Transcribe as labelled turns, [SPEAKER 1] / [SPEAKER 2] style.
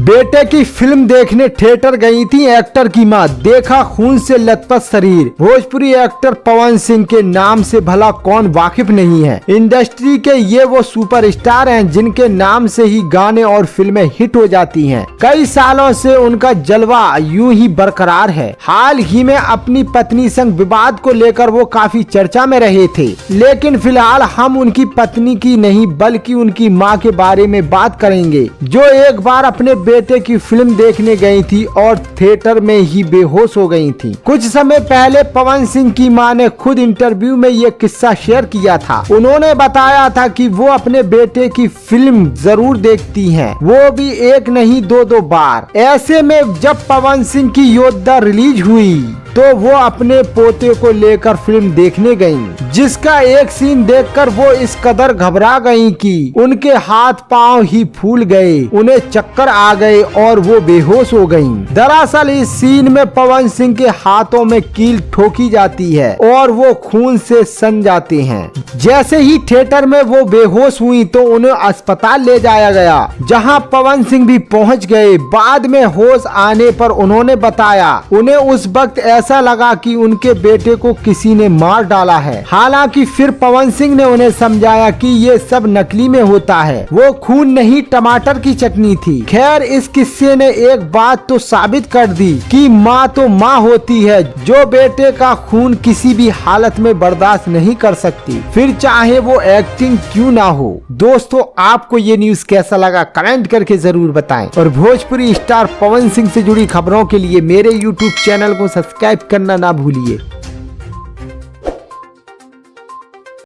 [SPEAKER 1] बेटे की फिल्म देखने थिएटर गई थी एक्टर की मां, देखा खून से लथपथ शरीर। भोजपुरी एक्टर पवन सिंह के नाम से भला कौन वाकिफ नहीं है। इंडस्ट्री के ये वो सुपरस्टार हैं जिनके नाम से ही गाने और फिल्में हिट हो जाती हैं। कई सालों से उनका जलवा यूं ही बरकरार है। हाल ही में अपनी पत्नी संग विवाद को लेकर वो काफी चर्चा में रहे थे, लेकिन फिलहाल हम उनकी पत्नी की नहीं बल्कि उनकी मां के बारे में बात करेंगे, जो एक बार अपने बेटे की फिल्म देखने गई थी और थिएटर में ही बेहोश हो गई थी। कुछ समय पहले पवन सिंह की मां ने खुद इंटरव्यू में ये किस्सा शेयर किया था। उन्होंने बताया था कि वो अपने बेटे की फिल्म जरूर देखती हैं, वो भी एक नहीं दो बार। ऐसे में जब पवन सिंह की योद्धा रिलीज हुई तो वो अपने पोते को लेकर फिल्म देखने गईं, जिसका एक सीन देखकर वो इस कदर घबरा गईं कि उनके हाथ पांव ही फूल गए, उन्हें चक्कर आ गए और वो बेहोश हो गईं। दरअसल इस सीन में पवन सिंह के हाथों में कील ठोकी जाती है और वो खून से सन जाते हैं। जैसे ही थिएटर में वो बेहोश हुई तो उन्हें अस्पताल ले जाया गया, जहां पवन सिंह भी पहुंच गए। बाद में होश आने पर उन्होंने बताया उन्हें उस वक्त ऐसा लगा कि उनके बेटे को किसी ने मार डाला है। हालांकि फिर पवन सिंह ने उन्हें समझाया कि ये सब नकली में होता है, वो खून नहीं टमाटर की चटनी थी। खैर, इस किस्से ने एक बात तो साबित कर दी कि माँ तो माँ होती है, जो बेटे का खून किसी भी हालत में बर्दाश्त नहीं कर सकती, फिर चाहे वो एक्टिंग क्यों ना हो। दोस्तों, आपको ये न्यूज कैसा लगा कमेंट करके जरूर बताएं और भोजपुरी स्टार पवन सिंह से जुड़ी खबरों के लिए मेरे YouTube चैनल को सब्सक्राइब करना ना भूलिए।